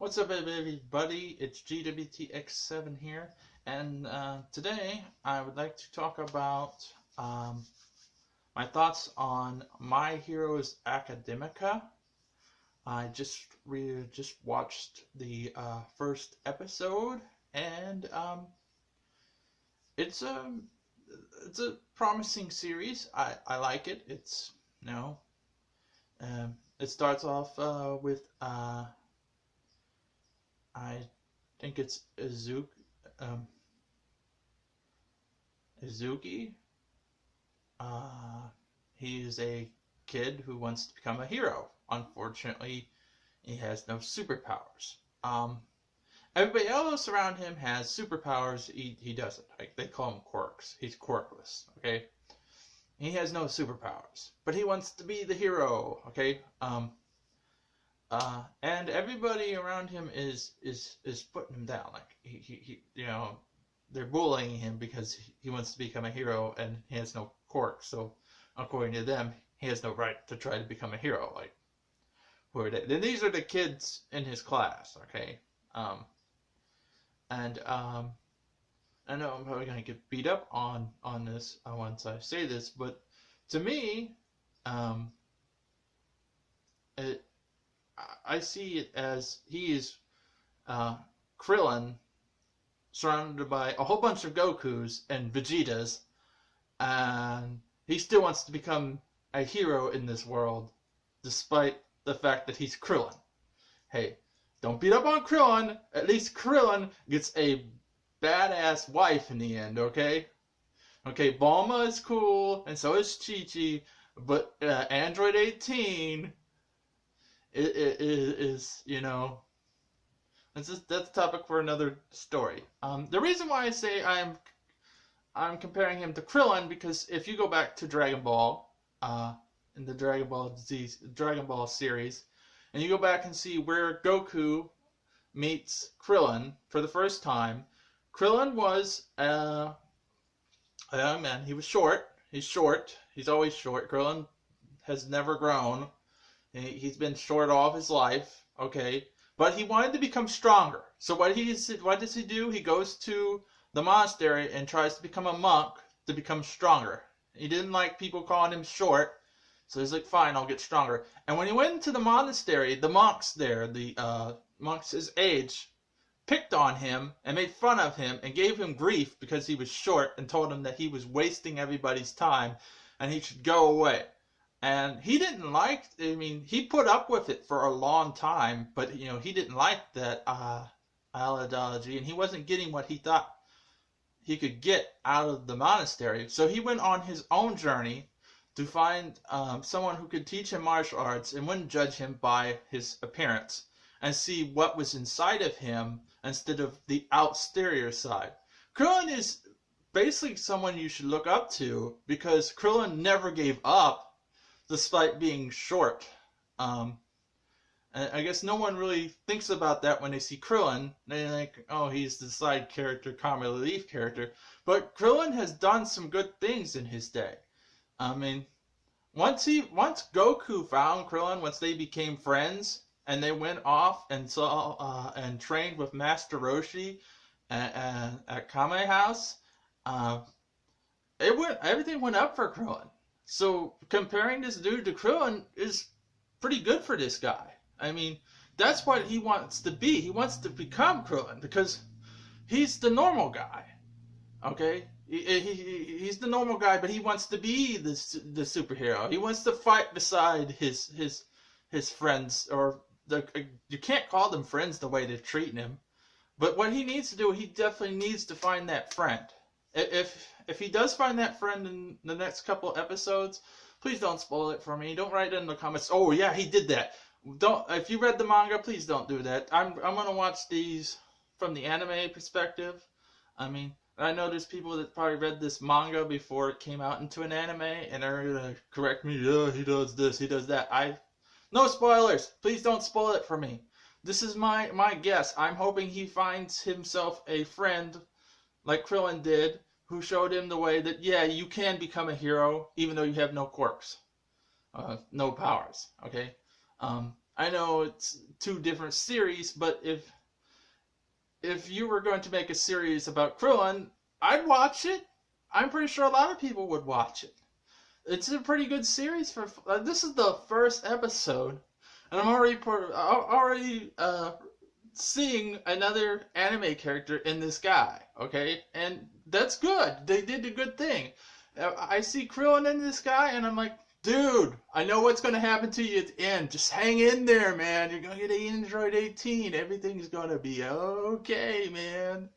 What's up, everybody? It's GWTX7 here, and today I would like to talk about my thoughts on My Heroes Academica. I just watched the first episode, and it's a it's a promising series. I like it. It's you know it starts off with I think it's Izuki. Uh, he is a kid who wants to become a hero. Unfortunately, he has no superpowers. Everybody else around him has superpowers. He doesn't. Like, they call him quirks. He's quirkless. Okay. He has no superpowers, but he wants to be the hero. Okay. And everybody around him is putting him down. Like they're bullying him because he wants to become a hero and he has no quirks. So according to them, he has no right to try to become a hero. Like, who are they? Then these are the kids in his class. Okay. Um, and I know I'm probably gonna get beat up on this once I say this, but to me, um, it I see it as he is uh, Krillin surrounded by a whole bunch of Gokus and Vegetas, and he still wants to become a hero in this world, despite the fact that he's Krillin. Hey, don't beat up on Krillin. At least Krillin gets a badass wife in the end, okay? Okay, Bulma is cool, and so is Chi-Chi, but Android 18 is that's a topic for another story. The reason why I say I'm comparing him to Krillin because if you go back to Dragon Ball, in the Dragon Ball series, and you go back and see where Goku meets Krillin for the first time, Krillin was a young man. He was short. He's short. He's always short. Krillin has never grown. He's been short all of his life, okay? But he wanted to become stronger. So what does he do? He goes to the monastery and tries to become a monk to become stronger. He didn't like people calling him short, so he's like, fine, I'll get stronger. And when he went into the monastery, the monks there, the monks his age, picked on him and made fun of him and gave him grief because he was short and told him that he was wasting everybody's time and he should go away. And he didn't like, he put up with it for a long time, but, he didn't like that ideology, and he wasn't getting what he thought he could get out of the monastery. So he went on his own journey to find someone who could teach him martial arts and wouldn't judge him by his appearance and see what was inside of him instead of the exterior side. Krillin is basically someone you should look up to because Krillin never gave up despite being short. And I guess no one really thinks about that when they see Krillin. They think, oh, he's the side character, comic relief character. But Krillin has done some good things in his day. Once Goku found Krillin, once they became friends, and they went off and saw and trained with Master Roshi at Kame House, everything went up for Krillin. So comparing this dude to Krillin is pretty good for this guy. That's what he wants to be. He wants to become Krillin because he's the normal guy. Okay, he's the normal guy, but he wants to be the superhero. He wants to fight beside his friends, or you can't call them friends the way they're treating him. But what he needs to do, he definitely needs to find that friend. If he does find that friend in the next couple episodes, please don't spoil it for me. Don't write it in the comments, oh yeah, he did that. If you read the manga, please don't do that. I'm gonna watch these from the anime perspective. I know there's people that probably read this manga before it came out into an anime, and they're gonna correct me. Yeah, he does this, he does that. No spoilers. Please don't spoil it for me. This is my guess. I'm hoping he finds himself a friend like Krillin did, who showed him the way that, yeah, you can become a hero even though you have no quirks, no powers, okay? I know it's two different series, but if you were going to make a series about Krillin, I'd watch it. I'm pretty sure a lot of people would watch it. It's a pretty good series for. This is the first episode, and I'm already seeing another anime character in this guy. Okay, and that's good. They did a good thing. I see Krillin in this guy, and I'm like, dude, I know what's gonna happen to you at the end. Just hang in there, man. You're gonna get Android 18. Everything's gonna be okay, man.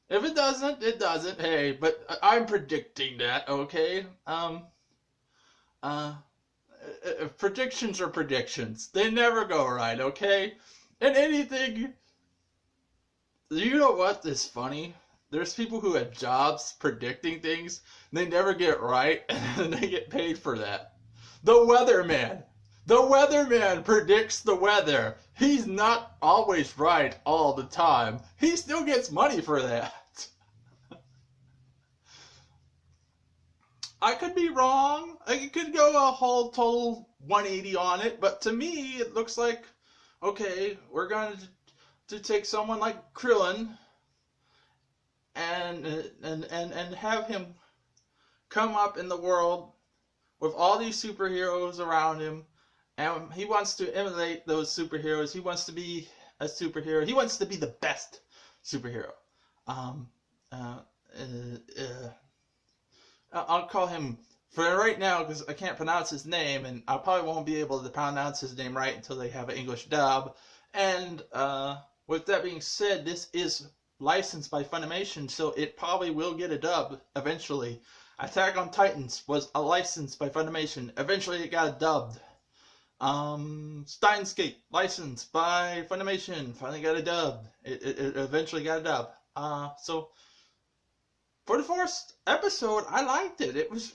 If it doesn't, it doesn't. Hey, but I'm predicting that. Okay. Uh, Predictions are predictions. They never go right. Okay. And anything. You know what is funny? There's people who have jobs predicting things, and they never get it right, and they get paid for that. The weatherman. The weatherman predicts the weather. He's not always right all the time. He still gets money for that. I could be wrong. I could go a whole total 180 on it, but to me, it looks like, okay, we're going to take someone like Krillin and have him come up in the world with all these superheroes around him, and he wants to emulate those superheroes. He wants to be a superhero. He wants to be the best superhero. Um, uh, I'll call him for right now because I can't pronounce his name, and I probably won't be able to pronounce his name right until they have an English dub. And with that being said, this is licensed by Funimation, so it probably will get a dub eventually. Attack on Titans was a license by Funimation. Eventually, it got dubbed. Steins Gate, licensed by Funimation, finally got a dub. It eventually got a dub. So for the first episode, I liked it. It was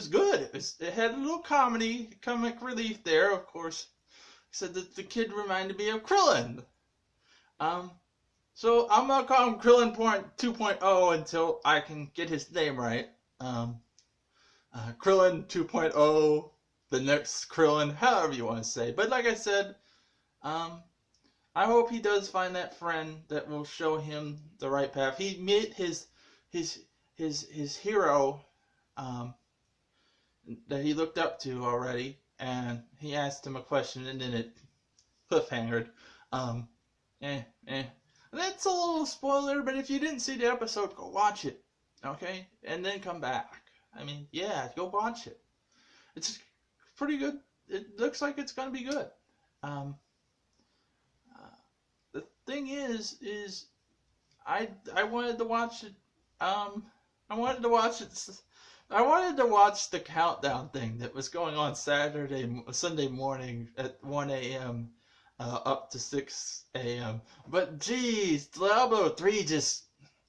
good. It had a little comic relief there, of course. Said that the kid reminded me of Krillin. So I'm gonna call him Krillin 2.0 until I can get his name right. Krillin 2.0, the next Krillin, however you want to say. But like I said, I hope he does find that friend that will show him the right path. He met his hero that he looked up to already, and he asked him a question, and then it cliffhangered. That's a little spoiler, but if you didn't see the episode, go watch it, okay? And then come back. I mean, yeah, go watch it. It's pretty good. It looks like it's gonna be good. The thing is I wanted to watch it. I wanted to watch it. I wanted to watch the countdown thing that was going on Sunday morning at 1 a.m. Up to 6 a.m. But geez, Diablo 3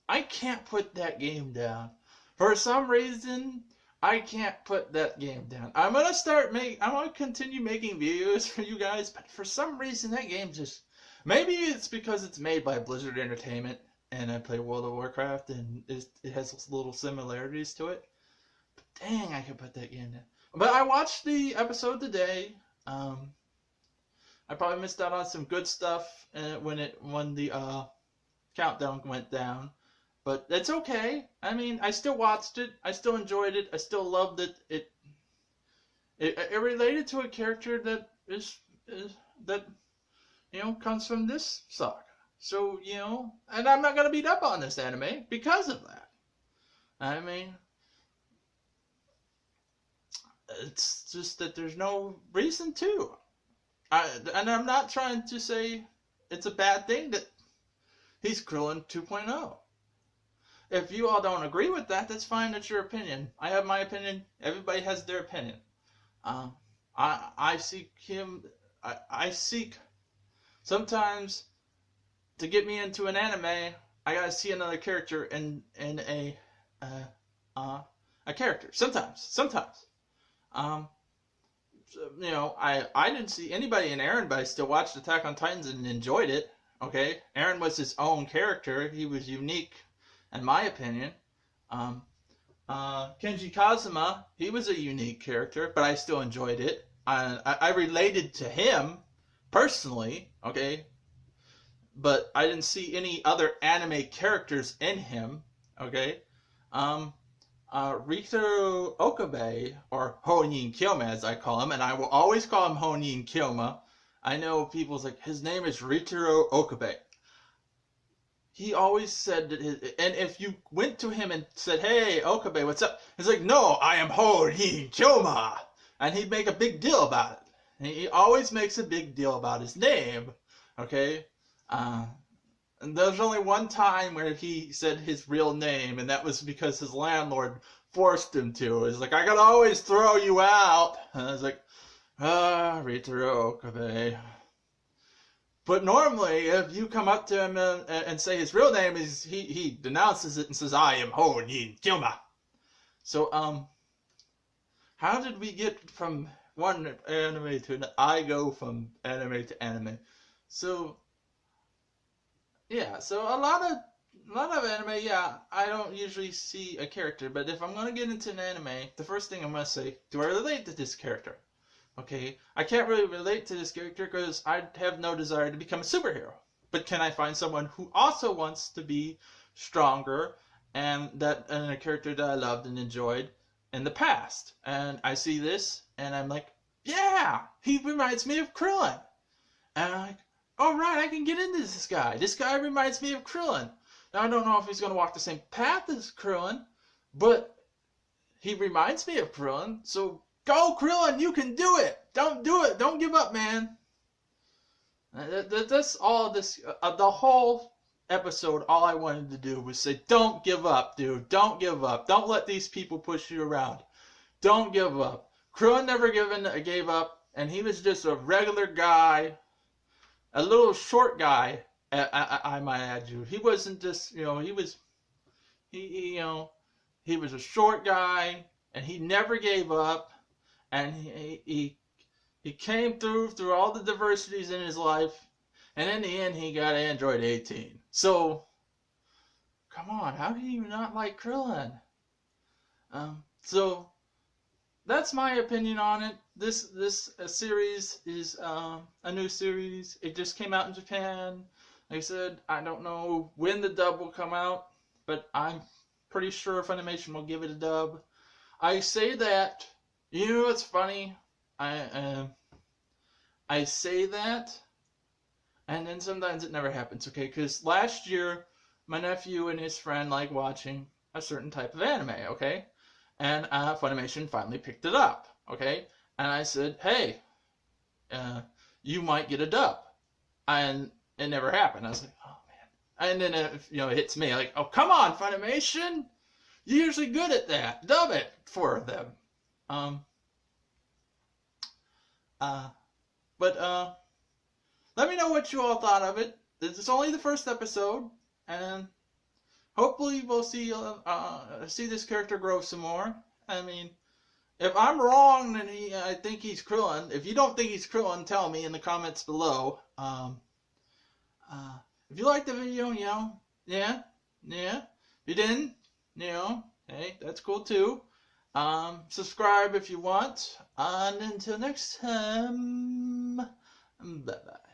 I can't put that game down. For some reason, I can't put that game down. I'm gonna continue making videos for you guys, but for some reason that game maybe it's because it's made by Blizzard Entertainment and I play World of Warcraft and it has little similarities to it. But dang, I could put that game down. But I watched the episode today. I probably missed out on some good stuff when the countdown went down, but that's okay. I mean, I still watched it. I still enjoyed it. I still loved it. It related to a character that is that comes from this saga. So and I'm not gonna beat up on this anime because of that. I mean, it's just that there's no reason to. And I'm not trying to say it's a bad thing that he's Krillin 2.0. If you all don't agree with that, that's fine. That's your opinion. I have my opinion. Everybody has their opinion. I seek him. I seek sometimes to get me into an anime. I gotta see another character in a character. Sometimes. I didn't see anybody in Eren, but I still watched Attack on Titans and enjoyed it. Okay, Eren was his own character. He was unique, in my opinion. Kenji Kazuma, he was a unique character, but I still enjoyed it. I related to him personally, okay, but I didn't see any other anime characters in him, okay. Ritaro Okabe, or Honin Kyoma as I call him, and I will always call him Honin Kyoma. I know people's like, his name is Ritaro Okabe. He always said that and if you went to him and said, hey, Okabe, what's up? He's like, no, I am Honin Kyoma. And he'd make a big deal about it. And he always makes a big deal about his name, okay? And there's only one time where he said his real name, and that was because his landlord forced him to. He's like, I gotta always throw you out. And I was like, Ritaro Okabe. But normally, if you come up to him and say his real name, he denounces it and says, I am Honin Kyoma. So, how did we get from one anime to another? I go from anime to anime. So, yeah, so a lot of anime, yeah, I don't usually see a character, but if I'm going to get into an anime, the first thing I'm going to say, do I relate to this character? Okay, I can't really relate to this character because I have no desire to become a superhero. But can I find someone who also wants to be stronger and a character that I loved and enjoyed in the past? And I see this and I'm like, yeah, he reminds me of Krillin. And I'm like, all right, I can get into this guy. This guy reminds me of Krillin. Now I don't know if he's going to walk the same path as Krillin, but he reminds me of Krillin, so go, Krillin, you can do it. Don't do it. Don't give up, man. That's all this, the whole episode, all I wanted to do was say, don't give up, dude. Don't give up. Don't let these people push you around. Don't give up. Krillin never gave up, and he was just a regular guy, a little short guy, I might add you. He wasn't just, he was a short guy, and he never gave up. And he came through all the diversities in his life, and in the end he got Android 18. So, come on, how can you not like Krillin? So that's my opinion on it. This series is a new series. It just came out in Japan. Like I said, I don't know when the dub will come out, but I'm pretty sure Funimation will give it a dub. I say that. You know what's funny? I say that, and then sometimes it never happens, okay? Because last year, my nephew and his friend like watching a certain type of anime, okay? And Funimation finally picked it up, okay? And I said, hey, you might get a dub. And it never happened. I was like, oh, man. And then it hits me, like, oh, come on, Funimation! You're usually good at that. Dub it for them. Let me know what you all thought of it. This is only the first episode, and hopefully we'll see this character grow some more. I mean, if I'm wrong, then I think he's Krillin. If you don't think he's Krillin, tell me in the comments below. If you liked the video, yeah. If you didn't, hey, that's cool too. Subscribe if you want. And until next time, bye-bye.